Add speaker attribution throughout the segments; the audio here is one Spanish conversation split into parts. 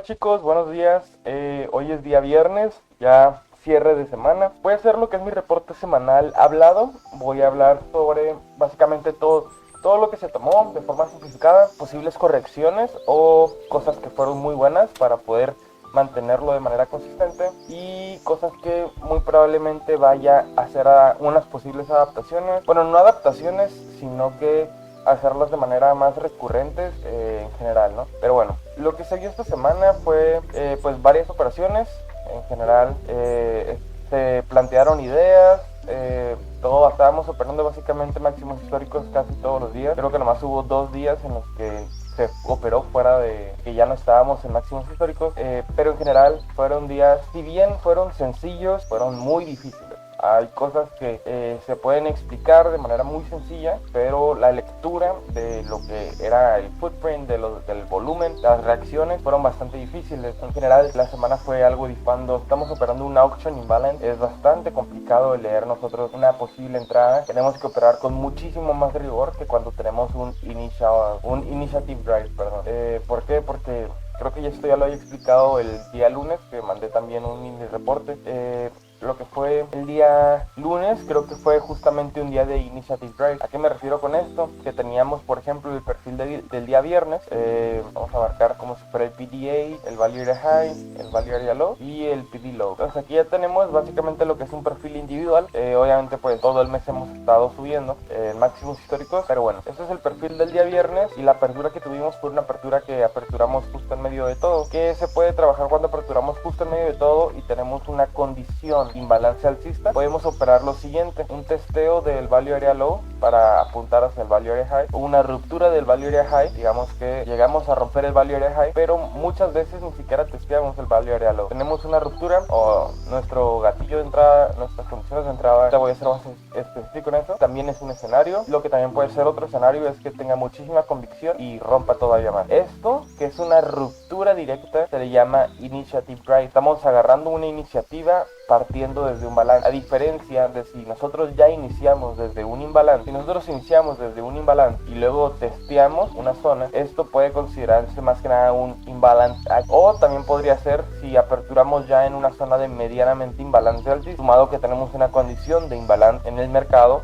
Speaker 1: chicos, buenos días. Hoy es día viernes, ya cierre de semana. Voy a hacer lo que es mi reporte semanal hablado. Voy a hablar sobre básicamente todo lo que se tomó de forma simplificada, posibles correcciones o cosas que fueron muy buenas para poder mantenerlo de manera consistente y cosas que muy probablemente vaya a hacer unas posibles adaptaciones. Bueno, no adaptaciones, sino que hacerlas de manera más recurrentes en general, ¿no? Pero bueno, lo que se vio esta semana fue pues varias operaciones. En general se plantearon ideas, todo estábamos operando básicamente máximos históricos casi todos los días. Creo que nomás hubo 2 días en los que se operó fuera de que ya no estábamos en máximos históricos, pero en general fueron días, si bien fueron sencillos, fueron muy difíciles. Hay cosas que se pueden explicar de manera muy sencilla, pero la lectura de lo que era el footprint, del volumen, las reacciones fueron bastante difíciles. En general, la semana fue algo difícil. Cuando estamos operando un auction imbalance, es bastante complicado leer nosotros una posible entrada. Tenemos que operar con muchísimo más rigor que cuando tenemos un initiative drive, perdón. ¿Por qué? Porque creo que esto ya lo había explicado el día lunes, que mandé también un mini reporte. Lo que fue el día lunes, creo que fue justamente un día de Initiative Drive. ¿A qué me refiero con esto? Que teníamos, por ejemplo, el perfil del día viernes. Vamos a marcar como si fuera el PDA, el Value Area High, el Value Area Low y el PD Low. Entonces aquí ya tenemos básicamente lo que es un perfil individual. Obviamente pues todo el mes hemos estado subiendo máximos históricos, pero bueno, este es el perfil del día viernes y la apertura que tuvimos fue una apertura que aperturamos justo en medio de todo. ¿Qué se puede trabajar cuando aperturamos justo en medio de todo y tenemos una condición imbalance alcista? Podemos operar lo siguiente: un testeo del Value Area Low para apuntar hacia el Value Area High, o una ruptura del Value Area High. Digamos que llegamos a romper el Value Area High, pero muchas veces ni siquiera testeamos el Value Area Low. Tenemos una ruptura o nuestro gatillo de entrada, nuestras condiciones de entrada, te voy a ser más específico en eso, también es un escenario. Lo que también puede ser otro escenario es que tenga muchísima convicción y rompa todavía más. Esto, que es una ruptura directa, se le llama Initiative Drive. Estamos agarrando una iniciativa partiendo desde un balance, a diferencia de si nosotros ya iniciamos desde un imbalance. Si nosotros iniciamos desde un imbalance y luego testeamos una zona, esto puede considerarse más que nada un imbalance, o también podría ser si aperturamos ya en una zona de medianamente imbalance altísimo, sumado que tenemos una condición de imbalance en el mercado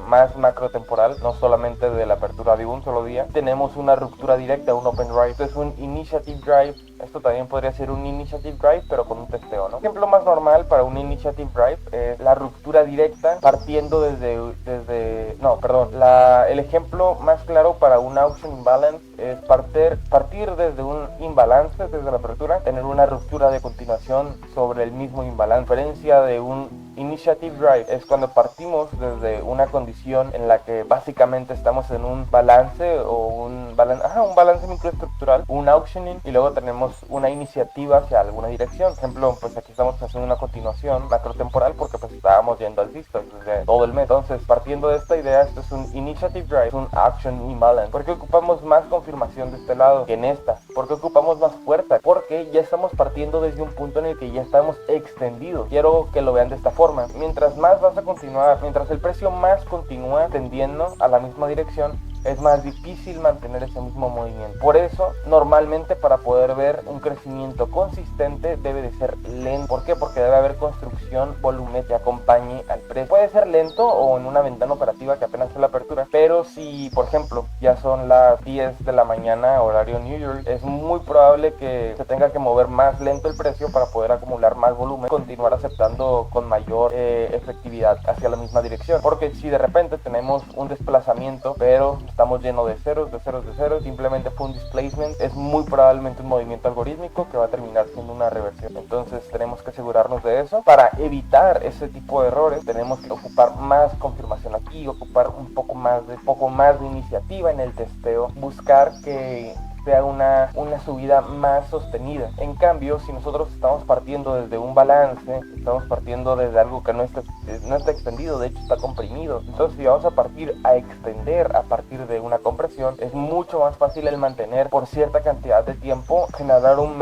Speaker 1: más macro temporal, no solamente de la apertura de un solo día. Tenemos una ruptura directa, un open drive. Esto es un initiative drive. Esto también podría ser un initiative drive, pero con un testeo, ¿no? El ejemplo más normal para un initiative drive es la ruptura directa partiendo el ejemplo más claro para un auction imbalance es partir desde un imbalance, desde la apertura, tener una ruptura de continuación sobre el mismo imbalance. La diferencia de un initiative drive es cuando partimos desde una condición en la que básicamente estamos en un balance o un balance microestructural, un auctioning, y luego tenemos una iniciativa hacia alguna dirección. Por ejemplo, pues aquí estamos haciendo una continuación macrotemporal porque pues estábamos yendo alcistas desde todo el mes. Entonces, partiendo de esta idea, esto es un initiative drive, es un auction imbalance. ¿Por qué ocupamos más confirmación de este lado que en esta? ¿Por qué ocupamos más fuerza? Porque ya estamos partiendo desde un punto en el que ya estamos extendidos. Quiero que lo vean de esta forma. Mientras más vas a continuar, mientras el precio más continúa tendiendo a la misma dirección, es más difícil mantener ese mismo movimiento. Por eso, normalmente para poder ver un crecimiento consistente debe de ser lento. ¿Por qué? Porque debe haber construcción volumen que acompañe al precio. Puede ser lento o en una ventana operativa que apenas es la apertura, pero si, por ejemplo, ya son las 10 de la mañana, horario New York, es muy probable que se tenga que mover más lento el precio para poder acumular más volumen, continuar aceptando con mayor efectividad hacia la misma dirección. Porque si de repente tenemos un desplazamiento, pero estamos llenos de ceros, simplemente fue un displacement, es muy probablemente un movimiento algorítmico que va a terminar siendo una reversión. Entonces tenemos que asegurarnos de eso. Para evitar ese tipo de errores tenemos que ocupar más confirmación aquí, ocupar un poco más de iniciativa en el testeo, buscar que sea una subida más sostenida. En cambio, si nosotros estamos partiendo desde un balance, estamos partiendo desde algo que no está extendido, de hecho está comprimido, entonces si vamos a partir a extender a partir de una compresión, es mucho más fácil el mantener por cierta cantidad de tiempo, generar un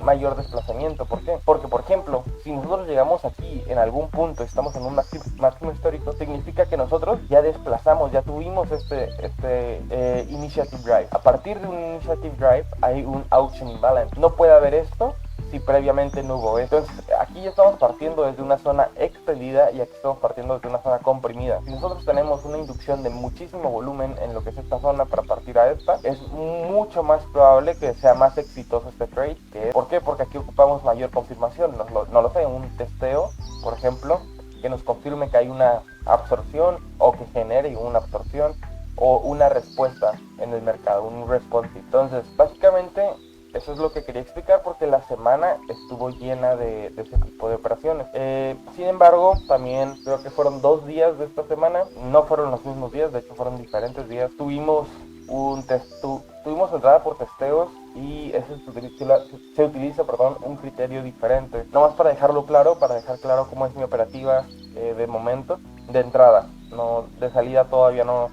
Speaker 1: mayor desplazamiento. ¿Por qué? Porque, por ejemplo, si nosotros llegamos aquí en algún punto, estamos en un máximo histórico, significa que nosotros ya desplazamos, ya tuvimos este initiative drive. A partir de un initiative Initiative Drive hay un Auction Imbalance. No puede haber esto si previamente no hubo esto. Entonces aquí ya estamos partiendo desde una zona extendida y aquí estamos partiendo desde una zona comprimida. Si nosotros tenemos una inducción de muchísimo volumen en lo que es esta zona para partir a esta, es mucho más probable que sea más exitoso este trade. ¿Por qué? Porque aquí ocupamos mayor confirmación. No lo sé, un testeo, por ejemplo, que nos confirme que hay una absorción o que genere una absorción o una respuesta en el mercado, un responsive. Entonces, básicamente eso es lo que quería explicar porque la semana estuvo llena de ese tipo de operaciones. Sin embargo, también creo que fueron 2 días de esta semana, no fueron los mismos días, de hecho fueron diferentes días. Tuvimos entrada por testeos y se utiliza un criterio diferente. No más para dejarlo claro, para dejar claro cómo es mi operativa de momento, de entrada. No, de salida todavía no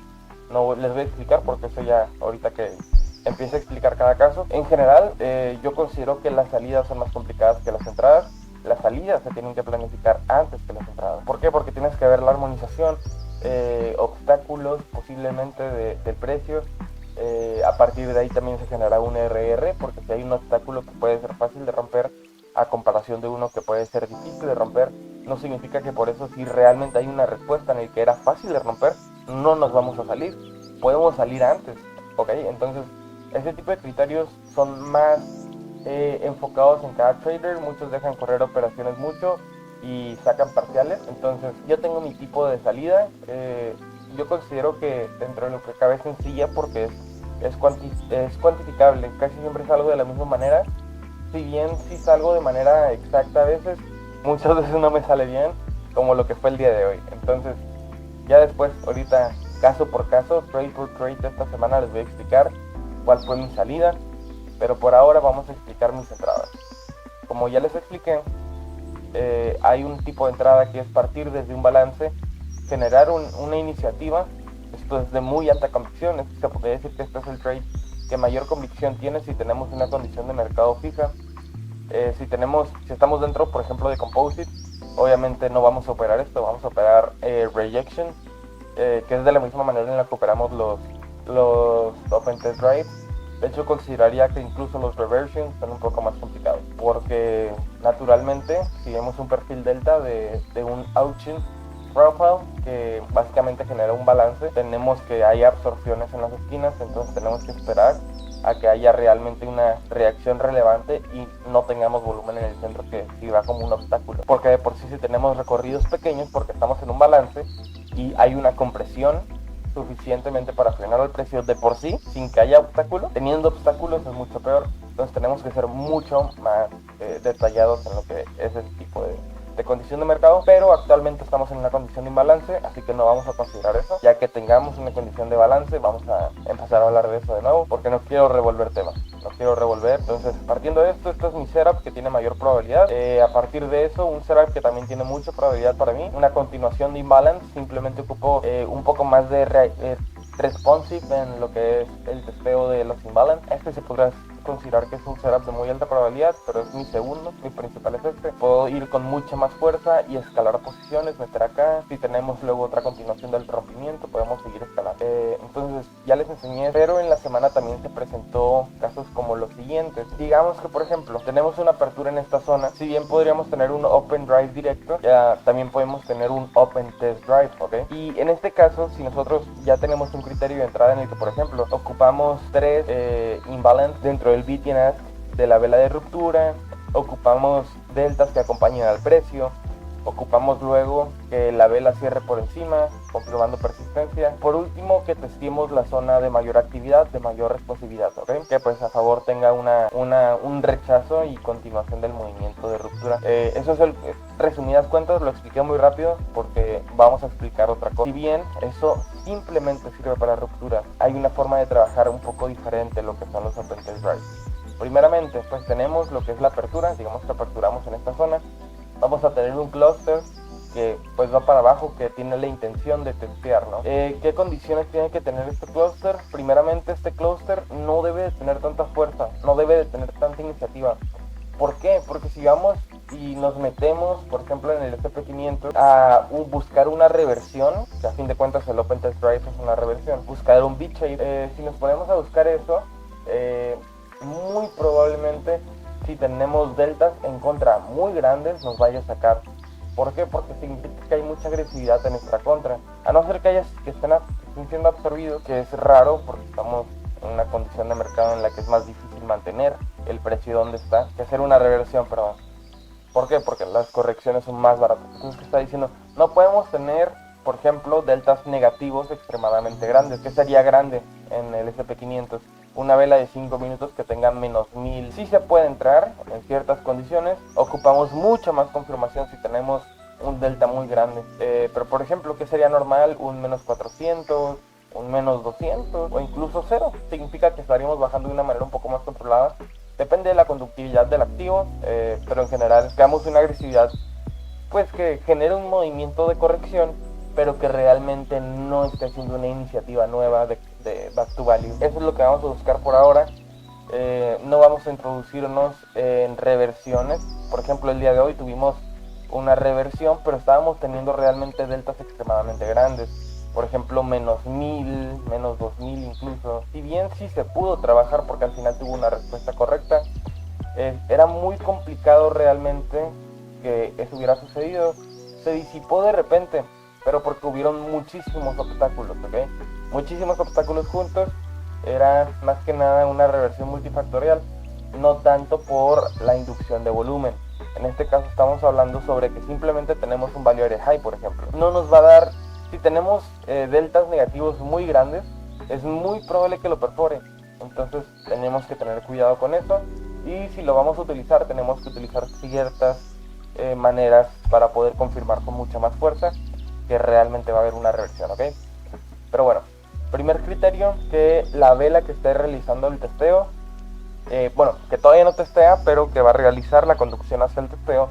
Speaker 1: les voy a explicar porque eso ya ahorita que empiece a explicar cada caso. En general, yo considero que las salidas son más complicadas que las entradas. Las salidas se tienen que planificar antes que las entradas. ¿Por qué? Porque tienes que ver la armonización, obstáculos posiblemente del precio. A partir de ahí también se genera un RR, porque si hay un obstáculo que puede ser fácil de romper a comparación de uno que puede ser difícil de romper, no significa que por eso si realmente hay una respuesta en el que era fácil de romper, no nos vamos a salir. Podemos salir antes, ¿ok? Entonces, ese tipo de criterios son más enfocados en cada trader. Muchos dejan correr operaciones mucho y sacan parciales. Entonces, yo tengo mi tipo de salida. Yo considero que dentro de lo que cabe es sencilla porque es cuantificable. Casi siempre salgo de la misma manera. Si bien sí salgo de manera exacta a veces, muchas veces no me sale bien, como lo que fue el día de hoy. Entonces, ya después, ahorita, caso por caso, trade por trade de esta semana les voy a explicar cuál fue mi salida, pero por ahora vamos a explicar mis entradas. Como ya les expliqué, hay un tipo de entrada que es partir desde un balance, generar una iniciativa. Esto es de muy alta convicción. Se podría decir que este es el trade que mayor convicción tiene si tenemos una condición de mercado fija. Si estamos dentro, por ejemplo, de Composite, obviamente no vamos a operar esto, vamos a operar Rejection, que es de la misma manera en la que operamos los Open Test Drives. De hecho, consideraría que incluso los Reversions son un poco más complicados, porque naturalmente, si vemos un perfil delta de un Auction Profile que básicamente genera un balance, tenemos que haya absorciones en las esquinas, entonces tenemos que esperar a que haya realmente una reacción relevante y no tengamos volumen en el centro que sirva como un obstáculo, porque de por sí si tenemos recorridos pequeños porque estamos en un balance y hay una compresión suficientemente para frenar el precio de por sí sin que haya obstáculo, teniendo obstáculos es mucho peor. Entonces tenemos que ser mucho más detallados en lo que es ese tipo de condición de mercado, pero actualmente estamos en una condición de imbalance, así que no vamos a considerar eso. Ya que tengamos una condición de balance, vamos a empezar a hablar de eso de nuevo, porque no quiero revolver temas, entonces partiendo de esto es mi setup que tiene mayor probabilidad. A partir de eso, un setup que también tiene mucha probabilidad para mí, una continuación de imbalance. Simplemente ocupo un poco más de responsive en lo que es el testeo de los imbalance. Este se podrá considerar que es un setup de muy alta probabilidad, pero es mi segundo. Mi principal es este. Puedo ir con mucha más fuerza y escalar posiciones, meter acá. Si tenemos luego otra continuación del rompimiento, podemos seguir escalando. Entonces ya les enseñé, pero en la semana también se presentó casos como los siguientes. Digamos que, por ejemplo, tenemos una apertura en esta zona. Si bien podríamos tener un Open Drive directo, ya también podemos tener un Open Test Drive, ¿ok? Y en este caso, si nosotros ya tenemos un criterio de entrada en el que, por ejemplo, ocupamos 3 imbalance dentro del beat and ask de la vela de ruptura, ocupamos deltas que acompañen al precio, ocupamos luego que la vela cierre por encima, confirmando persistencia. Por último, que testemos la zona de mayor actividad, de mayor responsividad, ¿ok? Que pues a favor tenga un rechazo y continuación del movimiento de ruptura. Eso es resumidas cuentas, lo expliqué muy rápido porque vamos a explicar otra cosa. Si bien eso simplemente sirve para ruptura, hay una forma de trabajar un poco diferente lo que son los Open Test Drives. Primeramente, pues tenemos lo que es la apertura, digamos que aperturamos en esta zona. Vamos a tener un clúster que pues va para abajo, que tiene la intención de testear, ¿no? ¿Qué condiciones tiene que tener este clúster? Primeramente, este clúster no debe de tener tanta fuerza, no debe de tener tanta iniciativa. ¿Por qué? Porque si vamos y nos metemos, por ejemplo, en el SP500 a buscar una reversión, que a fin de cuentas el Open Test Drive es una reversión, buscar un beat shape, si nos ponemos a buscar eso, muy probablemente si tenemos deltas en contra muy grandes nos vaya a sacar. ¿Por qué? Porque significa que hay mucha agresividad en nuestra contra. A no ser que estén siendo absorbidos, que es raro porque estamos en una condición de mercado en la que es más difícil mantener el precio donde está que hacer una reversión, perdón. ¿Por qué? Porque las correcciones son más baratas. Entonces, ¿qué está diciendo? No podemos tener, por ejemplo, deltas negativos extremadamente grandes. ¿Qué sería grande en el S&P 500? Una vela de 5 minutos que tenga menos 1000. Sí se puede entrar en ciertas condiciones. Ocupamos mucha más confirmación si tenemos un delta muy grande. Pero, por ejemplo, ¿qué sería normal? Un menos 400, un menos 200 o incluso 0. Significa que estaríamos bajando de una manera un poco más controlada. Depende de la conductividad del activo, pero en general creamos una agresividad pues que genera un movimiento de corrección, pero que realmente no esté haciendo una iniciativa nueva de back to value. Eso es lo que vamos a buscar por ahora. No vamos a introducirnos en reversiones. Por ejemplo, el día de hoy tuvimos una reversión, pero estábamos teniendo realmente deltas extremadamente grandes. Por ejemplo, menos 1000, menos 2000 incluso. Si bien sí se pudo trabajar porque al final tuvo una respuesta correcta, era muy complicado realmente que eso hubiera sucedido. Se disipó de repente, pero porque hubieron muchísimos obstáculos, ¿ok? Muchísimos obstáculos juntos. Era más que nada una reversión multifactorial, no tanto por la inducción de volumen. En este caso estamos hablando sobre que simplemente tenemos un value area high, por ejemplo. No nos va a dar, si tenemos deltas negativos muy grandes, es muy probable que lo perfore. Entonces tenemos que tener cuidado con eso. Y si lo vamos a utilizar, tenemos que utilizar ciertas maneras para poder confirmar con mucha más fuerza que realmente va a haber una reversión, ¿ok? Pero bueno, primer criterio, que la vela que esté realizando el testeo, que todavía no testea, pero que va a realizar la conducción hacia el testeo,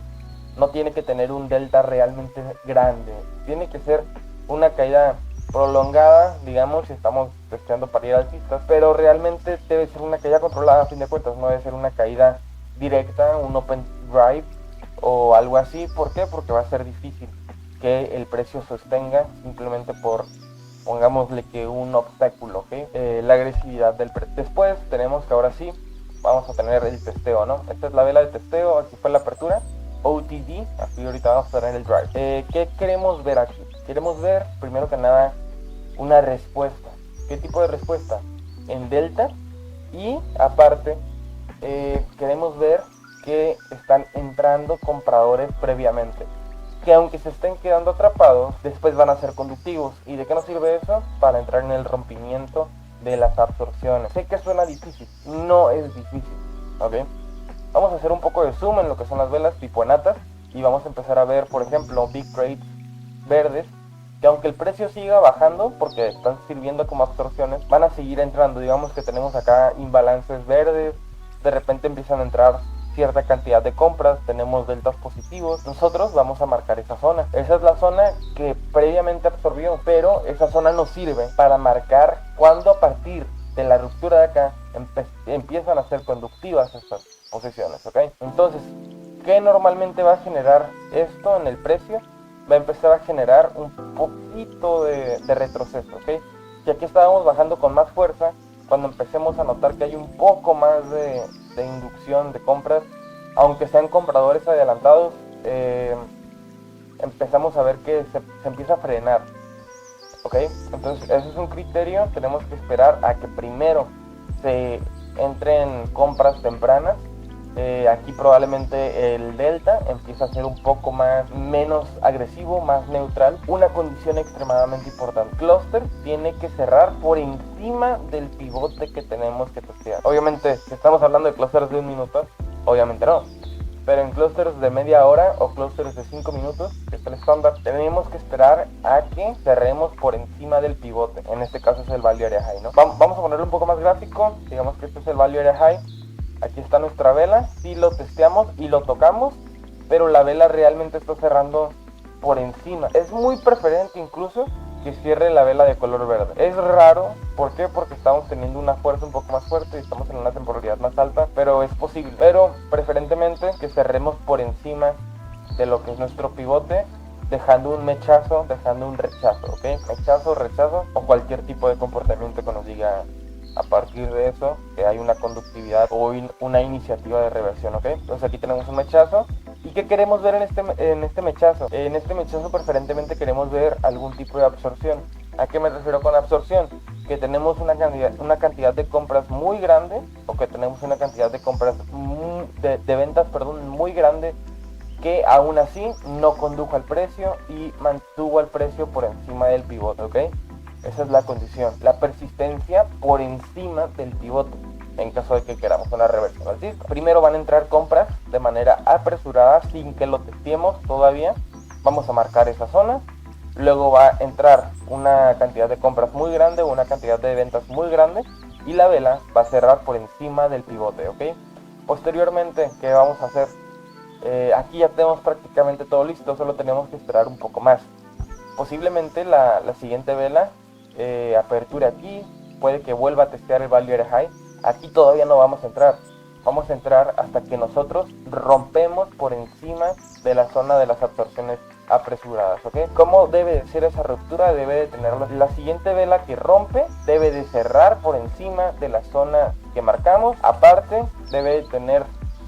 Speaker 1: no tiene que tener un delta realmente grande. Tiene que ser una caída prolongada, digamos, si estamos testeando para ir alcistas, pero realmente debe ser una caída controlada a fin de cuentas, no debe ser una caída directa, un open drive o algo así. ¿Por qué? Porque va a ser difícil que el precio sostenga simplemente por, pongámosle que un obstáculo, ¿ok? La agresividad del precio. Después tenemos que ahora sí, vamos a tener el testeo, ¿no? Esta es la vela de testeo, aquí fue la apertura, OTD, aquí ahorita vamos a tener el drive. ¿Qué queremos ver aquí? Queremos ver, primero que nada, una respuesta. ¿Qué tipo de respuesta? En delta. Y aparte, queremos ver que están entrando compradores previamente, que aunque se estén quedando atrapados, después van a ser conductivos. ¿Y de qué nos sirve eso? Para entrar en el rompimiento de las absorciones. Sé que suena difícil, no es difícil, ¿ok? Vamos a hacer un poco de zoom en lo que son las velas tipo enatas y vamos a empezar a ver, por ejemplo, big trades verdes, que aunque el precio siga bajando porque están sirviendo como absorciones, van a seguir entrando. Digamos que tenemos acá imbalances verdes, de repente empiezan a entrar cierta cantidad de compras, tenemos deltas positivos. Nosotros vamos a marcar esa zona. Esa es la zona que previamente absorbió, pero esa zona nos sirve para marcar cuando a partir de la ruptura de acá empiezan a ser conductivas estas posiciones, ¿ok? Entonces, ¿qué normalmente va a generar esto en el precio? Va a empezar a generar un poquito de retroceso, ¿ok? Y aquí estábamos bajando con más fuerza. Cuando empecemos a notar que hay un poco más de inducción de compras, aunque sean compradores adelantados, empezamos a ver que se empieza a frenar, ¿ok? Entonces ese es un criterio. Tenemos que esperar a que primero se entren compras tempranas. Aquí probablemente el delta empieza a ser un poco menos agresivo, más neutral. Una condición extremadamente importante: cluster tiene que cerrar por encima del pivote que tenemos que testear. Obviamente, si estamos hablando de clusters de 1 minuto, obviamente no. Pero en clusters de media hora o clusters de 5 minutos, que es el estándar, tenemos que esperar a que cerremos por encima del pivote. En este caso es el value area high, ¿no? Vamos a ponerlo un poco más gráfico. Digamos que este es el value area high. Aquí está nuestra vela, sí lo testeamos y lo tocamos, pero la vela realmente está cerrando por encima. Es muy preferente incluso que cierre la vela de color verde. Es raro, ¿por qué? Porque estamos teniendo una fuerza un poco más fuerte y estamos en una temporalidad más alta, pero es posible. Pero preferentemente que cerremos por encima de lo que es nuestro pivote, dejando un mechazo, dejando un rechazo, ¿ok? Mechazo, rechazo o cualquier tipo de comportamiento que nos diga a partir de eso que hay una conductividad o una iniciativa de reversión, ¿ok? Entonces aquí tenemos un mechazo. ¿Y qué queremos ver en este mechazo? En este mechazo preferentemente queremos ver algún tipo de absorción. ¿A qué me refiero con absorción? Que tenemos una cantidad de compras muy grande, o que tenemos una cantidad de compras de ventas, perdón, muy grande, que aún así no condujo al precio y mantuvo al precio por encima del pivote, ¿ok? Esa es la condición, la persistencia por encima del pivote, en caso de que queramos una reversión alcista. Primero van a entrar compras de manera apresurada sin que lo testeemos todavía. Vamos a marcar esa zona. Luego va a entrar una cantidad de compras muy grande, una cantidad de ventas muy grande, y la vela va a cerrar por encima del pivote, ¿ok? Posteriormente, ¿qué vamos a hacer? Aquí ya tenemos prácticamente todo listo, solo tenemos que esperar un poco más. Posiblemente la siguiente vela aperture aquí, puede que vuelva a testear el value area high. Aquí todavía no vamos a entrar. Vamos a entrar hasta que nosotros rompemos por encima de la zona de las absorciones apresuradas, ¿ok? ¿Cómo debe de ser esa ruptura? Debe de tener la siguiente vela que rompe, debe de cerrar por encima de la zona que marcamos. Aparte, debe de tener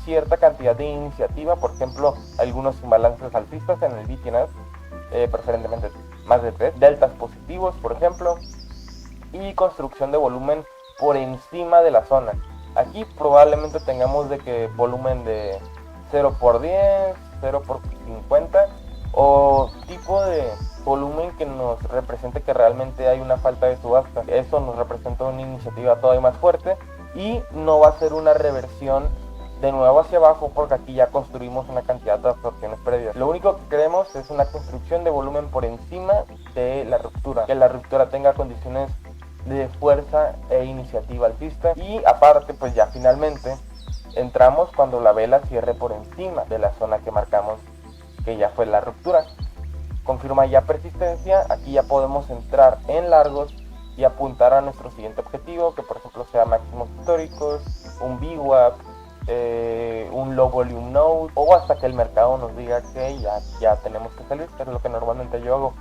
Speaker 1: cierta cantidad de iniciativa, por ejemplo, algunos imbalances alcistas en el BTNS, preferentemente más de 3, deltas positivos, por ejemplo, y construcción de volumen por encima de la zona. Aquí probablemente tengamos de que volumen de 0 por 10, 0 por 50, o tipo de volumen que nos represente que realmente hay una falta de subasta. Eso nos representa una iniciativa todavía más fuerte y no va a ser una reversión de nuevo hacia abajo, porque aquí ya construimos una cantidad de absorciones previas. Lo único que queremos es una construcción de volumen por encima de la ruptura, que la ruptura tenga condiciones de fuerza e iniciativa alcista, y aparte pues ya finalmente entramos cuando la vela cierre por encima de la zona que marcamos que ya fue la ruptura. Confirma ya persistencia. Aquí ya podemos entrar en largos y apuntar a nuestro siguiente objetivo, que por ejemplo sea máximos históricos, un VWAP, un low volume node, o hasta que el mercado nos diga que ya tenemos que salir, que es lo que normalmente yo hago.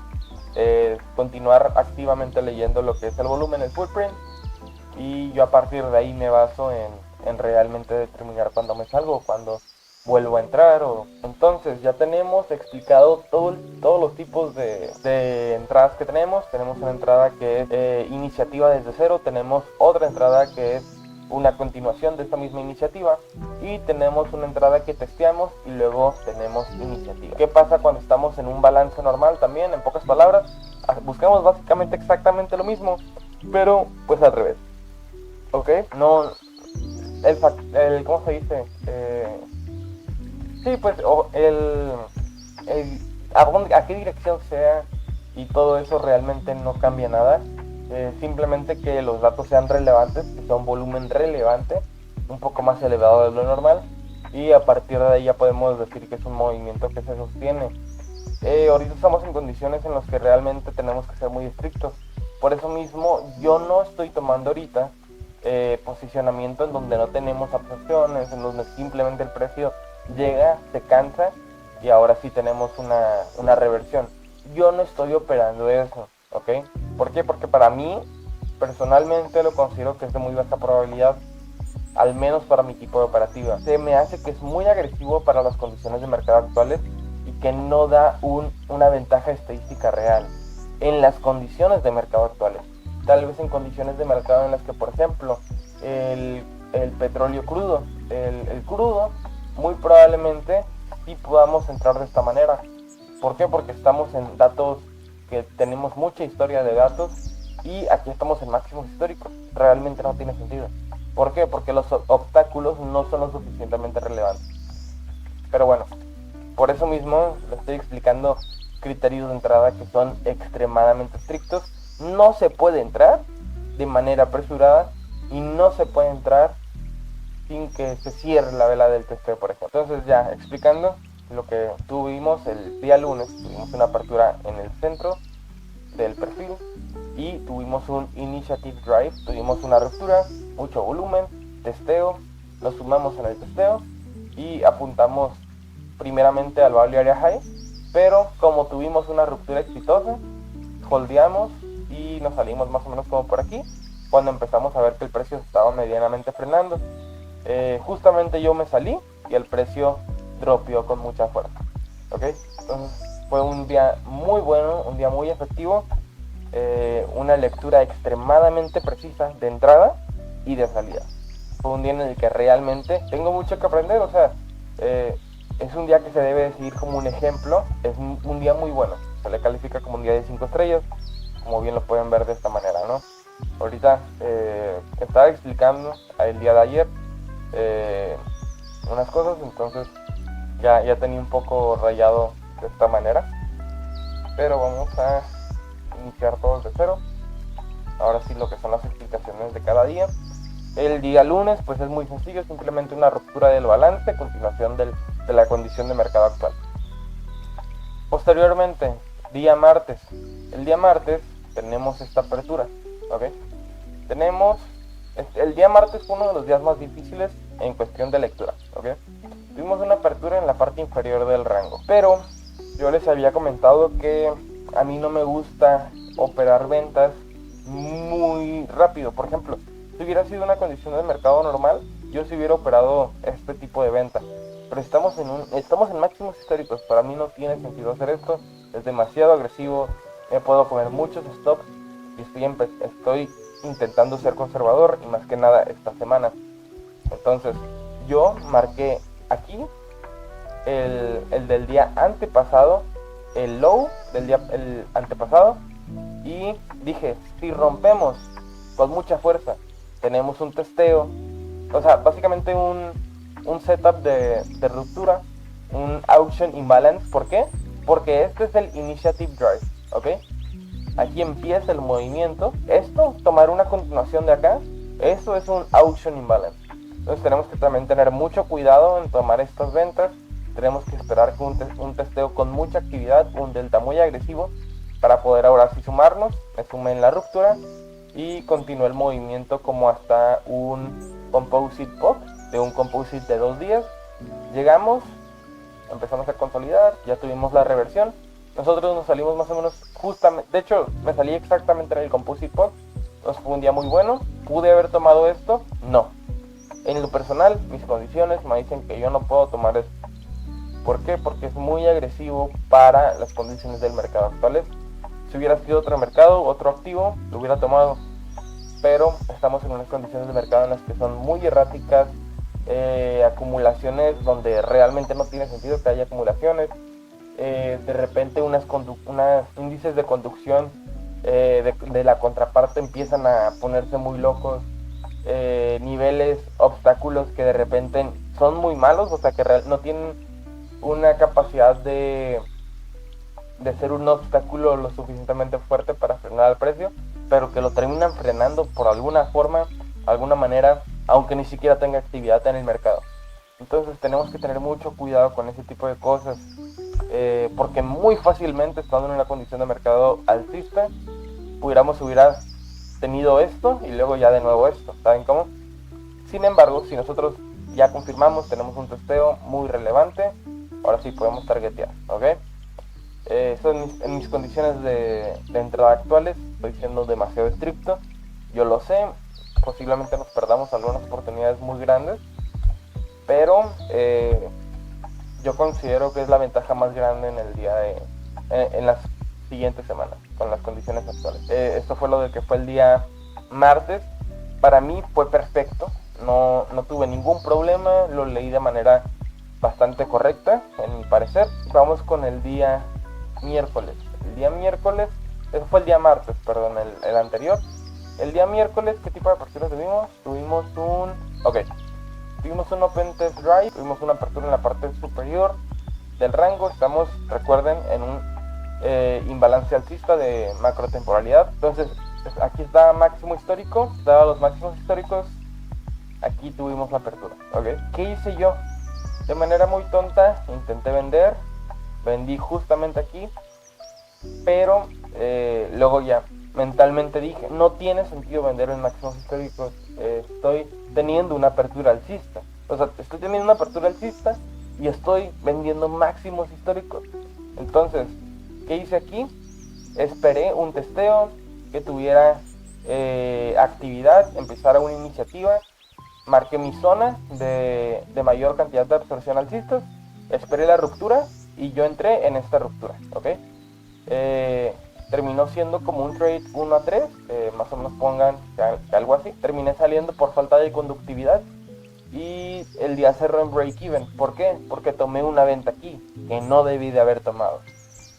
Speaker 1: Continuar activamente leyendo lo que es el volumen, el footprint, y yo a partir de ahí me baso en realmente determinar cuándo me salgo, cuándo vuelvo a entrar. Entonces ya tenemos explicado todos los tipos de entradas que tenemos. Tenemos una entrada que es iniciativa desde cero, tenemos otra entrada que es una continuación de esta misma iniciativa, y tenemos una entrada que testeamos y luego tenemos iniciativa. ¿Qué pasa cuando estamos en un balance normal? También, en pocas palabras, buscamos básicamente exactamente lo mismo, pero pues al revés, ¿ok? No, ¿cómo se dice? Sí, pues a qué dirección sea y todo eso realmente no cambia nada. Simplemente que los datos sean relevantes, que sea un volumen relevante, un poco más elevado de lo normal, y a partir de ahí ya podemos decir que es un movimiento que se sostiene. Ahorita estamos en condiciones en las que realmente tenemos que ser muy estrictos. Por eso mismo yo no estoy tomando ahorita posicionamiento en donde no tenemos absorciones, en donde simplemente el precio llega, se cansa y ahora sí tenemos una reversión. Yo no estoy operando eso, ¿ok? ¿Por qué? Porque para mí, personalmente, lo considero que es de muy baja probabilidad, al menos para mi tipo de operativa. Se me hace que es muy agresivo para las condiciones de mercado actuales y que no da una ventaja estadística real en las condiciones de mercado actuales. Tal vez en condiciones de mercado en las que, por ejemplo, el petróleo crudo, el crudo, muy probablemente sí podamos entrar de esta manera. ¿Por qué? Porque estamos en datos que tenemos mucha historia de datos, y aquí estamos en máximos históricos. Realmente no tiene sentido. ¿Por qué? Porque los obstáculos no son lo suficientemente relevantes. Pero bueno, por eso mismo le estoy explicando criterios de entrada que son extremadamente estrictos. No se puede entrar de manera apresurada y no se puede entrar sin que se cierre la vela del testeo, por ejemplo. Entonces, ya explicando lo que tuvimos el día lunes, tuvimos una apertura en el centro del perfil y tuvimos un initiative drive, tuvimos una ruptura, mucho volumen, testeo, lo sumamos en el testeo y apuntamos primeramente al value area high, pero como tuvimos una ruptura exitosa, holdeamos y nos salimos más o menos como por aquí, cuando empezamos a ver que el precio estaba medianamente frenando. Justamente yo me salí y el precio dropeó con mucha fuerza, ¿ok? Entonces fue un día muy bueno, un día muy efectivo, una lectura extremadamente precisa de entrada y de salida. Fue un día en el que realmente tengo mucho que aprender, o sea, es un día que se debe seguir como un ejemplo, es un día muy bueno, se le califica como un día de 5 estrellas, como bien lo pueden ver de esta manera, ¿no? Ahorita estaba explicando el día de ayer unas cosas, entonces ya tenía un poco rayado de esta manera, pero vamos a iniciar todo desde cero. Ahora sí, lo que son las explicaciones de cada día. El día lunes pues es muy sencillo, simplemente una ruptura del balance, continuación de la condición de mercado actual. Posteriormente, día martes. El día martes tenemos esta apertura, ¿ok? El día martes fue uno de los días más difíciles en cuestión de lectura, ¿ok? Tuvimos una apertura en la parte inferior del rango, pero yo les había comentado que a mí no me gusta operar ventas muy rápido. Por ejemplo, si hubiera sido una condición de mercado normal, yo sí hubiera operado este tipo de venta, pero estamos en máximos históricos. Para mí no tiene sentido hacer esto, es demasiado agresivo, me puedo comer muchos stops y estoy intentando ser conservador, y más que nada esta semana. Entonces yo marqué aquí el del día antepasado, el low del día el antepasado, y dije, si rompemos con mucha fuerza, tenemos un testeo, o sea, básicamente un setup de ruptura, un auction imbalance. ¿Por qué? Porque este es el initiative drive, ¿ok? Aquí empieza el movimiento. Esto, tomar una continuación de acá, eso es un auction imbalance. Entonces tenemos que también tener mucho cuidado en tomar estas ventas. Tenemos que esperar que un testeo con mucha actividad, un delta muy agresivo, para poder ahora sí sumarnos. Me sumé en la ruptura y continué el movimiento como hasta un composite pop, de un composite de 2 días. Llegamos, empezamos a consolidar, ya tuvimos la reversión. Nosotros nos salimos más o menos justamente, de hecho me salí exactamente en el composite pop. Entonces fue un día muy bueno. ¿Pude haber tomado esto? No. En lo personal, mis condiciones me dicen que yo no puedo tomar esto. ¿Por qué? Porque es muy agresivo para las condiciones del mercado actuales. Si hubiera sido otro mercado, otro activo, lo hubiera tomado. Pero estamos en unas condiciones de mercado en las que son muy erráticas, acumulaciones donde realmente no tiene sentido que haya acumulaciones. De repente unos índices de conducción de la contraparte empiezan a ponerse muy locos. Niveles, obstáculos que de repente son muy malos, o sea que no tienen una capacidad de ser un obstáculo lo suficientemente fuerte para frenar el precio, pero que lo terminan frenando por alguna forma, alguna manera, aunque ni siquiera tenga actividad en el mercado. Entonces tenemos que tener mucho cuidado con ese tipo de cosas, porque muy fácilmente, estando en una condición de mercado alcista, hubiera tenido esto y luego ya de nuevo esto, ¿saben cómo? Sin embargo, si nosotros ya confirmamos, tenemos un testeo muy relevante, ahora sí podemos targetear, ¿ok? En mis condiciones de entrada actuales estoy siendo demasiado estricto, yo lo sé, posiblemente nos perdamos algunas oportunidades muy grandes, pero yo considero que es la ventaja más grande en el día en las siguientes semanas, con las condiciones actuales. Esto fue lo de que fue el día martes. Para mí fue perfecto, no tuve ningún problema, lo leí de manera bastante correcta, en mi parecer. Vamos con el día miércoles. El día miércoles, eso fue el día martes, perdón, el anterior. El día miércoles, ¿qué tipo de aperturas tuvimos? Tuvimos un open test drive, tuvimos una apertura en la parte superior del rango. Estamos, recuerden, en un imbalance alcista de macro temporalidad. Entonces aquí está máximo histórico, dado los máximos históricos, aquí tuvimos la apertura, ¿ok? ¿Qué hice yo? De manera muy tonta intenté vender, vendí justamente aquí, pero luego ya mentalmente dije, no tiene sentido vender en máximos históricos, estoy teniendo una apertura alcista, o sea, estoy teniendo una apertura alcista y estoy vendiendo máximos históricos. Entonces, ¿qué hice aquí? Esperé un testeo que tuviera actividad, empezara una iniciativa, marqué mi zona de mayor cantidad de absorción alcistas, esperé la ruptura y yo entré en esta ruptura, ¿ok? Terminó siendo como un trade 1-3, más o menos pongan que algo así. Terminé saliendo por falta de conductividad y el día cerró en break-even. ¿Por qué? Porque tomé una venta aquí que no debí de haber tomado.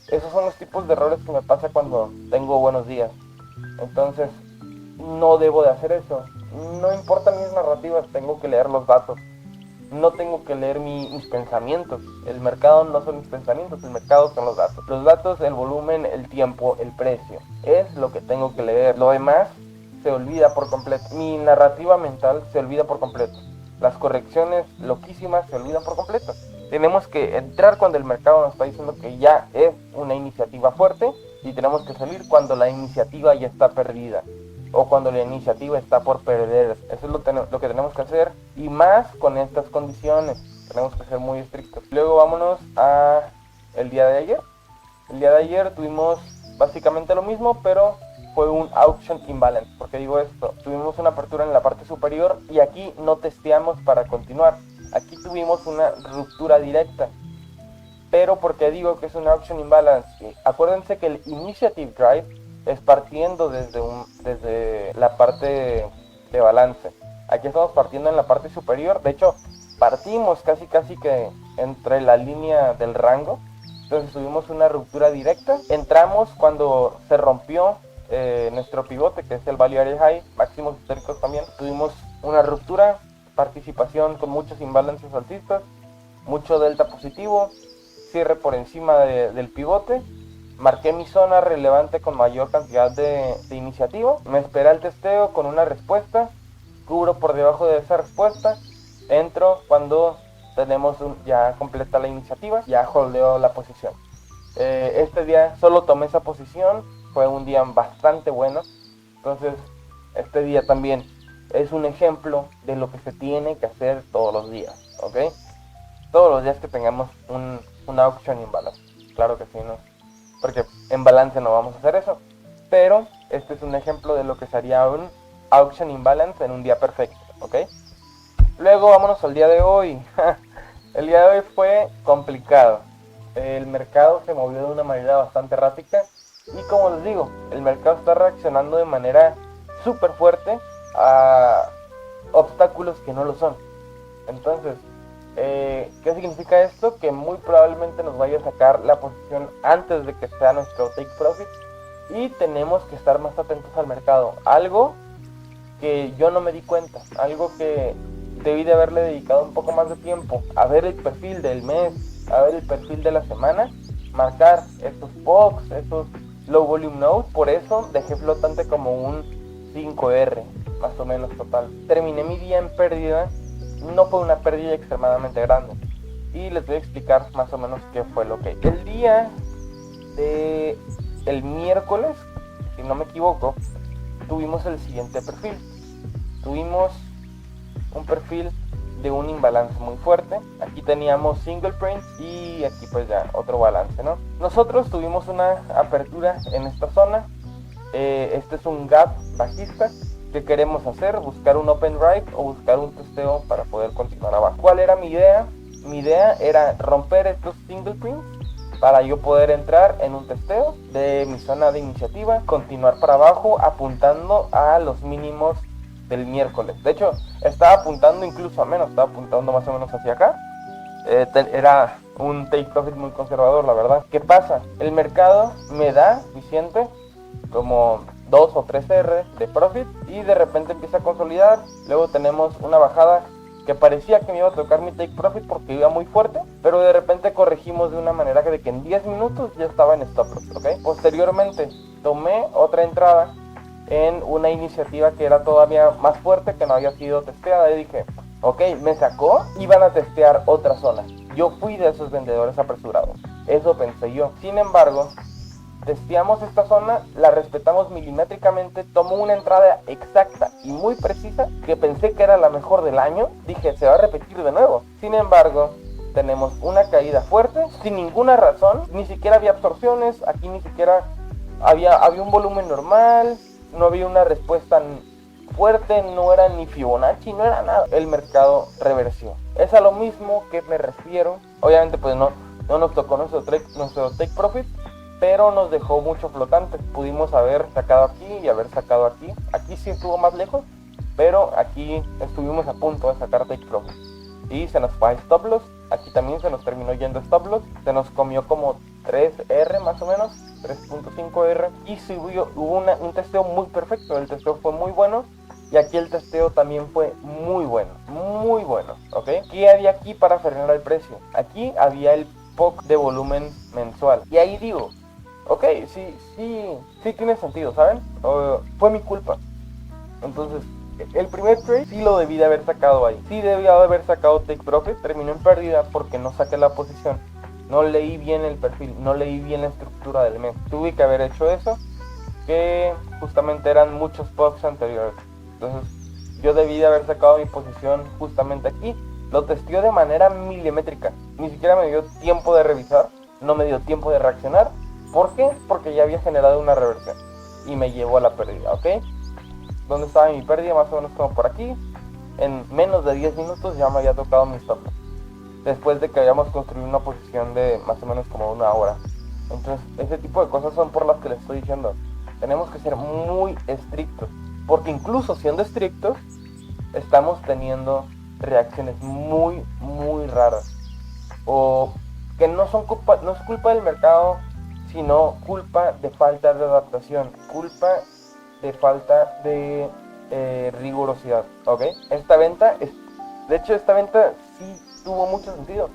Speaker 1: Esos son los tipos de errores que me pasa cuando tengo buenos días. Entonces, no debo de hacer eso. No importan mis narrativas, tengo que leer los datos. No tengo que leer mis pensamientos. El mercado no son mis pensamientos, el mercado son los datos. Los datos, el volumen, el tiempo, el precio. Es lo que tengo que leer. Lo demás se olvida por completo. Mi narrativa mental se olvida por completo. Las correcciones loquísimas se olvidan por completo. Tenemos que entrar cuando el mercado nos está diciendo que ya es una iniciativa fuerte y tenemos que salir cuando la iniciativa ya está perdida o cuando la iniciativa está por perder. Eso es lo que tenemos que hacer, y más con estas condiciones. Tenemos que ser muy estrictos. Luego vámonos a el día de ayer. El día de ayer tuvimos básicamente lo mismo, pero fue un auction imbalance. ¿Por qué digo esto? Tuvimos una apertura en la parte superior y aquí no testeamos para continuar. Aquí tuvimos una ruptura directa. Pero ¿por qué digo que es un auction imbalance? Acuérdense que el initiative drive es partiendo desde la parte de balance. Aquí estamos partiendo en la parte superior. De hecho, partimos casi que entre la línea del rango. Entonces tuvimos una ruptura directa. Entramos cuando se rompió nuestro pivote, que es el value area high, máximos históricos también. Tuvimos una ruptura, participación con muchos imbalances alcistas, mucho delta positivo, cierre por encima del pivote. Marqué mi zona relevante con mayor cantidad de iniciativa. Me esperé al testeo con una respuesta. Cubro por debajo de esa respuesta. Entro cuando tenemos ya completa la iniciativa. Ya holdeo la posición. Este día solo tomé esa posición. Fue un día bastante bueno. Entonces este día también es un ejemplo de lo que se tiene que hacer todos los días. ¿Ok? Todos los días que tengamos un auction imbalance. Claro que sí, ¿no? Porque en balance no vamos a hacer eso. Pero este es un ejemplo de lo que sería un auction imbalance en un día perfecto, ¿ok? Luego vámonos al día de hoy. El día de hoy fue complicado. El mercado se movió de una manera bastante errática. Y como les digo, el mercado está reaccionando de manera súper fuerte a obstáculos que no lo son. Entonces, ¿qué significa esto? Que muy probablemente nos vaya a sacar la posición antes de que sea nuestro take profit, y tenemos que estar más atentos al mercado. Algo que yo no me di cuenta, algo que debí de haberle dedicado un poco más de tiempo, a ver el perfil del mes, a ver el perfil de la semana, marcar estos POCs, estos low volume nodes. Por eso dejé flotante como un 5R más o menos total. Terminé mi día en pérdida. No fue una pérdida extremadamente grande, y les voy a explicar más o menos qué fue lo que... El día de el miércoles, si no me equivoco, tuvimos el siguiente perfil. Tuvimos un perfil de un imbalance muy fuerte. Aquí teníamos single print y aquí pues ya otro balance, ¿no? Nosotros tuvimos una apertura en esta zona. Este es un gap bajista. ¿Qué queremos hacer? Buscar un open right o buscar un testeo para poder continuar abajo. ¿Cuál era mi idea? Mi idea era romper estos single prints para yo poder entrar en un testeo de mi zona de iniciativa, continuar para abajo apuntando a los mínimos del miércoles. De hecho, estaba apuntando incluso a menos, estaba apuntando más o menos hacia acá. Era un take profit muy conservador, la verdad. ¿Qué pasa? El mercado me da suficiente, como 2 o 3 R de profit, y de repente empieza a consolidar. Luego tenemos una bajada que parecía que me iba a tocar mi take profit porque iba muy fuerte, pero de repente corregimos de una manera de que en 10 minutos ya estaba en stop loss, ¿ok? Posteriormente tomé otra entrada en una iniciativa que era todavía más fuerte, que no había sido testeada, y dije, ok, me sacó y van a testear otra zona. Yo fui de esos vendedores apresurados, eso pensé yo. Sin embargo, testeamos esta zona, la respetamos milimétricamente, tomó una entrada exacta y muy precisa que pensé que era la mejor del año. Dije, se va a repetir de nuevo. Sin embargo, tenemos una caída fuerte, sin ninguna razón, ni siquiera había absorciones, aquí ni siquiera había un volumen normal, no había una respuesta fuerte, no era ni Fibonacci, no era nada. El mercado reversió. Es a lo mismo que me refiero. Obviamente pues no nos tocó nuestro take profit, pero nos dejó mucho flotante. Pudimos haber sacado aquí y haber sacado aquí. Aquí sí estuvo más lejos, pero aquí estuvimos a punto de sacar take profit. Y se nos fue a stop loss. Aquí también se nos terminó yendo stop loss. Se nos comió como 3R más o menos, 3.5R. Y hubo un testeo muy perfecto. El testeo fue muy bueno. Y aquí el testeo también fue muy bueno, ¿ok? ¿Qué había aquí para frenar el precio? Aquí había el POC de volumen mensual. Y ahí digo, ok, sí tiene sentido, ¿saben? Fue mi culpa. Entonces, el primer trade sí lo debí de haber sacado ahí. Sí debía de haber sacado take profit. Terminó en pérdida porque no saqué la posición. No leí bien el perfil, no leí bien la estructura del mes. Tuve que haber hecho eso, que justamente eran muchos POCs anteriores. Entonces yo debí de haber sacado mi posición justamente aquí. Lo testeó de manera milimétrica. Ni siquiera me dio tiempo de revisar. No me dio tiempo de reaccionar. ¿Por qué? Porque ya había generado una reversión. Y me llevó a la pérdida, ¿ok? ¿Dónde estaba mi pérdida? Más o menos como por aquí. En menos de 10 minutos ya me había tocado mi stop loss. Después de que habíamos construido una posición de más o menos como 1 hora. Entonces ese tipo de cosas son por las que les estoy diciendo. Tenemos que ser muy estrictos. Porque incluso siendo estrictos, estamos teniendo reacciones muy raras. O que no es culpa del mercado, sino culpa de falta de adaptación, culpa de falta de rigurosidad, ¿ok? De hecho esta venta sí tuvo mucho sentido.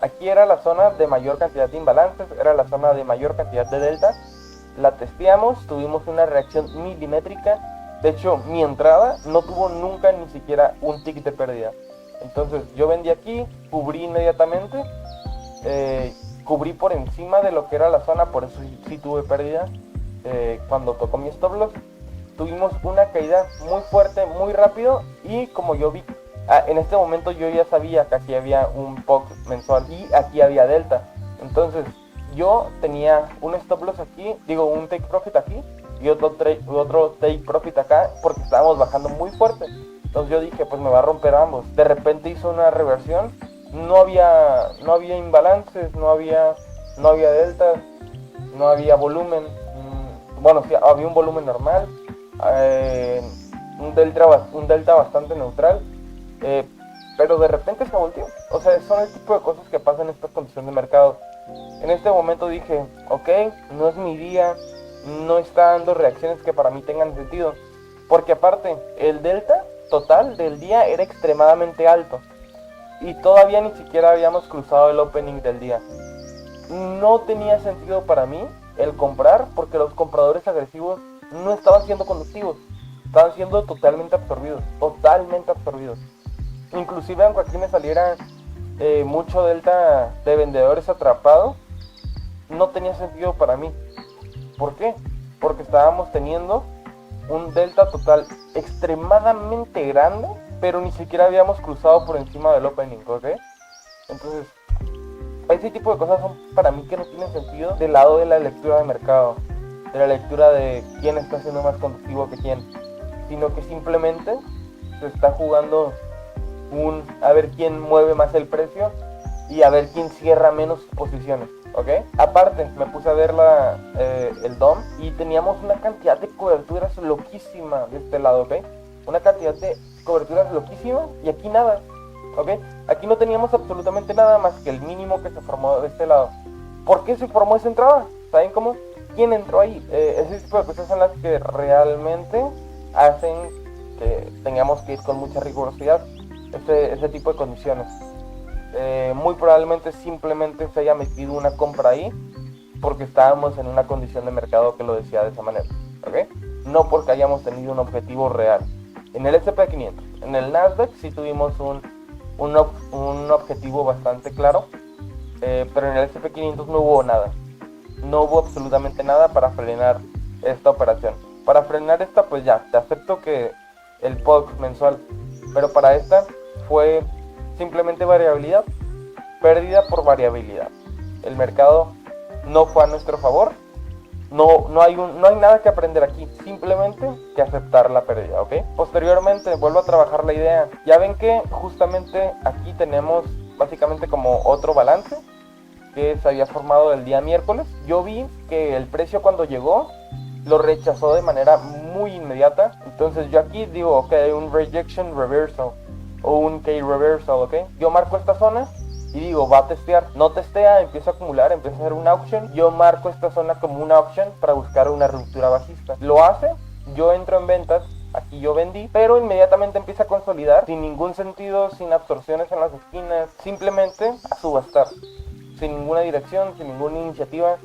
Speaker 1: Aquí era la zona de mayor cantidad de imbalances, era la zona de mayor cantidad de delta. La testeamos, tuvimos una reacción milimétrica. De hecho, mi entrada no tuvo nunca ni siquiera un tick de pérdida. Entonces, yo vendí aquí, cubrí inmediatamente, cubrí por encima de lo que era la zona, por eso sí tuve pérdida. Cuando tocó mi stop loss, tuvimos una caída muy fuerte, muy rápido, y como yo vi, en este momento yo ya sabía que aquí había un POC mensual y aquí había delta. Entonces, yo tenía un stop loss aquí, un take profit aquí y otro take profit acá, porque estábamos bajando muy fuerte. Entonces yo dije, pues me va a romper ambos. De repente hizo una reversión, no había imbalances, no había deltas, no había volumen. Bueno, sí, había un volumen normal, un delta bastante neutral, pero de repente se volteó. O sea, son el tipo de cosas que pasan en esta condición de mercado. En este momento dije, ok, no es mi día, no está dando reacciones que para mí tengan sentido. Porque aparte, el delta total del día era extremadamente alto. Y todavía ni siquiera habíamos cruzado el opening del día. No tenía sentido para mí el comprar, porque los compradores agresivos no estaban siendo conductivos. Estaban siendo totalmente absorbidos. Inclusive aunque aquí me saliera mucho delta de vendedores atrapados, no tenía sentido para mí. ¿Por qué? Porque estábamos teniendo un delta total extremadamente grande, pero ni siquiera habíamos cruzado por encima del opening, ¿ok? Entonces, ese tipo de cosas son para mí que no tienen sentido del lado de la lectura de mercado, de la lectura de quién está siendo más conductivo que quién, sino que simplemente se está jugando a ver quién mueve más el precio y a ver quién cierra menos posiciones, ¿ok? Aparte, me puse a ver el DOM y teníamos una cantidad de coberturas loquísima de este lado, ¿ok? Una cantidad de coberturas loquísima y aquí nada, ¿ok? Aquí no teníamos absolutamente nada más que el mínimo que se formó de este lado. ¿Por qué se formó esa entrada? ¿Saben cómo? ¿Quién entró ahí? Ese tipo de cosas son las que realmente hacen que tengamos que ir con mucha rigurosidad. Ese tipo de condiciones. Muy probablemente simplemente se haya metido una compra ahí porque estábamos en una condición de mercado que lo decía de esa manera, ¿ok? No porque hayamos tenido un objetivo real. En el S&P 500, en el Nasdaq sí tuvimos un objetivo bastante claro, pero en el S&P 500 no hubo nada. No hubo absolutamente nada para frenar esta operación. Para frenar esta, pues ya, te acepto que el POC mensual, pero para esta fue simplemente variabilidad, pérdida por variabilidad. El mercado no fue a nuestro favor No hay nada que aprender aquí, simplemente que aceptar la pérdida, ¿ok? Posteriormente vuelvo a trabajar la idea. Ya ven que justamente aquí tenemos básicamente como otro balance que se había formado el día miércoles. Yo vi que el precio cuando llegó lo rechazó de manera muy inmediata. Entonces yo aquí digo, ok, un rejection reversal o un K reversal, ok. Yo marco esta zona y digo, va a testear. No testea, empieza a acumular, empieza a hacer una auction. Yo marco esta zona como una auction para buscar una ruptura bajista. Lo hace, yo entro en ventas. Aquí yo vendí, pero inmediatamente empieza a consolidar, sin ningún sentido, sin absorciones en las esquinas, simplemente a subastar, sin ninguna dirección, sin ninguna iniciativa,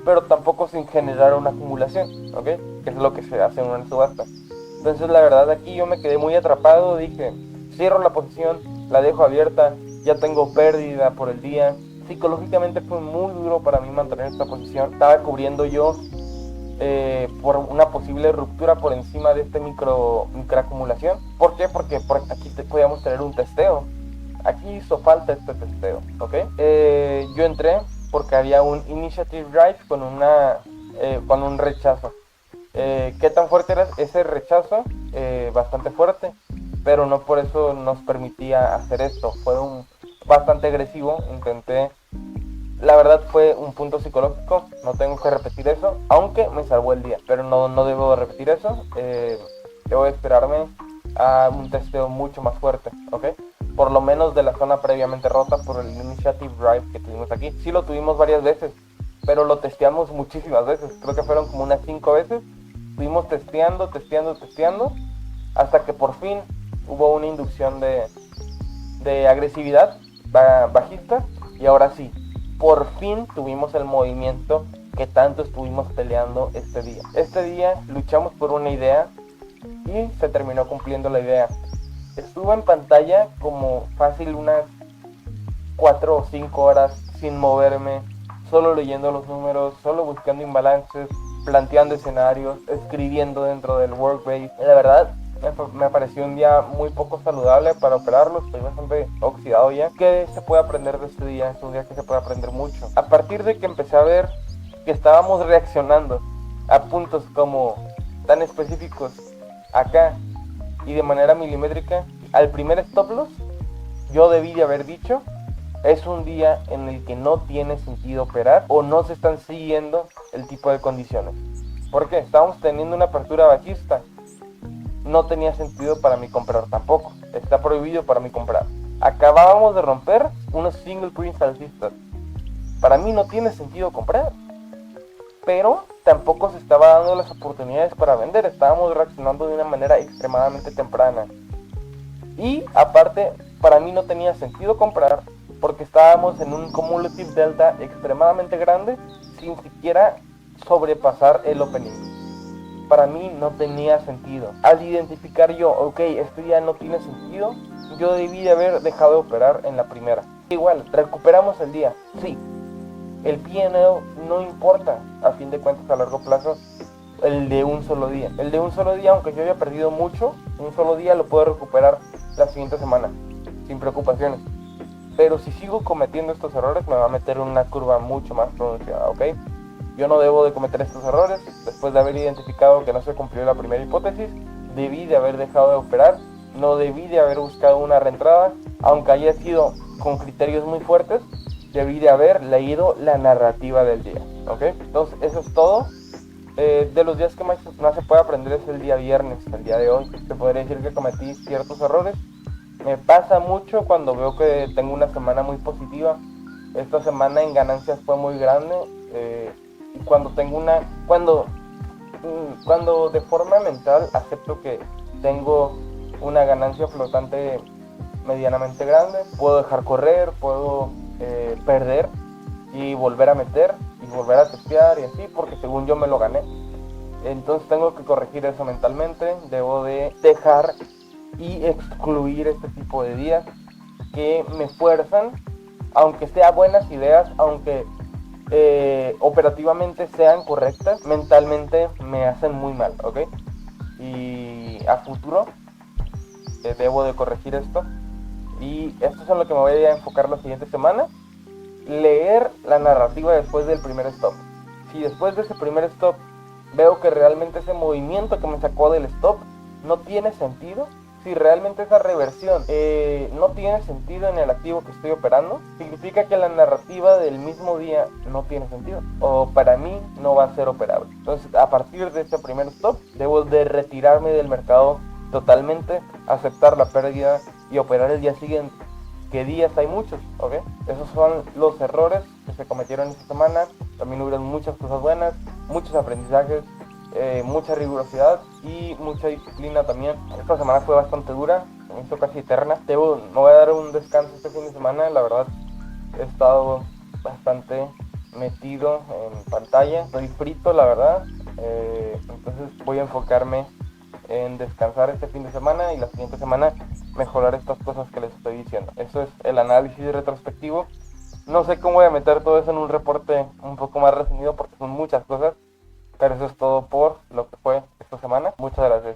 Speaker 1: pero tampoco sin generar una acumulación, ¿ok? Que es lo que se hace en una subasta. Entonces la verdad aquí yo me quedé muy atrapado, dije, cierro la posición, la dejo abierta, ya tengo pérdida por el día. Psicológicamente fue muy duro para mí mantener esta posición, estaba cubriendo yo por una posible ruptura por encima de este microacumulación. ¿Por qué? Porque aquí podíamos tener un testeo. Aquí hizo falta este testeo, ¿ok? Yo entré porque había un initiative drive con un rechazo. ¿Qué tan fuerte era ese rechazo? Bastante fuerte, pero no por eso nos permitía hacer esto. Fue bastante agresivo, la verdad fue un punto psicológico, no tengo que repetir eso, aunque me salvó el día, pero no debo de repetir eso. Debo esperarme a un testeo mucho más fuerte, ¿ok? Por lo menos de la zona previamente rota por el Initiative Drive que tuvimos aquí. Sí lo tuvimos varias veces, pero lo testeamos muchísimas veces, creo que fueron como unas 5 veces. Estuvimos testeando, hasta que por fin hubo una inducción de agresividad bajista, y ahora sí, por fin tuvimos el movimiento que tanto estuvimos peleando este día. Este día luchamos por una idea y se terminó cumpliendo la idea. Estuve en pantalla como fácil unas 4 o 5 horas sin moverme, solo leyendo los números, solo buscando imbalances, planteando escenarios, escribiendo dentro del workbase. La verdad, me pareció un día muy poco saludable para operarlo, estoy bastante oxidado ya. ¿Qué se puede aprender de este día? Es un día que se puede aprender mucho. A partir de que empecé a ver que estábamos reaccionando a puntos como tan específicos acá y de manera milimétrica, al primer stop loss, yo debí de haber dicho, es un día en el que no tiene sentido operar o no se están siguiendo el tipo de condiciones. ¿Por qué? Estábamos teniendo una apertura bajista. No tenía sentido para mí comprar tampoco. Está prohibido para mí comprar. Acabábamos de romper unos single prints alcistas. Para mí no tiene sentido comprar. Pero tampoco se estaba dando las oportunidades para vender. Estábamos reaccionando de una manera extremadamente temprana. Y aparte, para mí no tenía sentido comprar porque estábamos en un cumulative delta extremadamente grande sin siquiera sobrepasar el opening. Para mí no tenía sentido. Al identificar yo, ok, este día no tiene sentido, yo debí de haber dejado de operar en la primera. Igual, recuperamos el día, sí. El P&L no importa, a fin de cuentas, a largo plazo, el de un solo día. El de un solo día, aunque yo haya perdido mucho, un solo día lo puedo recuperar la siguiente semana, sin preocupaciones. Pero si sigo cometiendo estos errores, me va a meter en una curva mucho más pronunciada, ¿ok? Yo no debo de cometer estos errores. Después de haber identificado que no se cumplió la primera hipótesis, debí de haber dejado de operar, no debí de haber buscado una reentrada, aunque haya sido con criterios muy fuertes, debí de haber leído la narrativa del día, ¿ok? Entonces eso es todo. De los días que más se puede aprender es el día viernes, el día de hoy. Te podría decir que cometí ciertos errores. Me pasa mucho cuando veo que tengo una semana muy positiva. Esta semana en ganancias fue muy grande. Y cuando de forma mental acepto que tengo una ganancia flotante medianamente grande, puedo dejar correr, puedo perder y volver a meter y volver a testear y así, porque según yo me lo gané. Entonces tengo que corregir eso mentalmente. Debo de dejar y excluir este tipo de días que me fuerzan, aunque sean buenas ideas, aunque operativamente sean correctas, mentalmente me hacen muy mal, ¿ok? Y a futuro debo de corregir esto, y esto es en lo que me voy a enfocar la siguiente semana: leer la narrativa después del primer stop. Si después de ese primer stop veo que realmente ese movimiento que me sacó del stop no tiene sentido, si realmente esa reversión no tiene sentido en el activo que estoy operando, significa que la narrativa del mismo día no tiene sentido, o para mí no va a ser operable. Entonces, a partir de este primer stop, debo de retirarme del mercado totalmente, aceptar la pérdida y operar el día siguiente. ¿Qué días? Hay muchos, ¿ok? Esos son los errores que se cometieron esta semana. También hubieron muchas cosas buenas, muchos aprendizajes, mucha rigurosidad y mucha disciplina también. Esta semana fue bastante dura, me hizo casi eterna. Me voy a dar un descanso este fin de semana, la verdad he estado bastante metido en pantalla, estoy frito la verdad, entonces voy a enfocarme en descansar este fin de semana y la siguiente semana mejorar estas cosas que les estoy diciendo. Eso es el análisis retrospectivo. No sé cómo voy a meter todo eso en un reporte un poco más resumido porque son muchas cosas, pero eso es todo por lo que fue esta semana. Muchas gracias.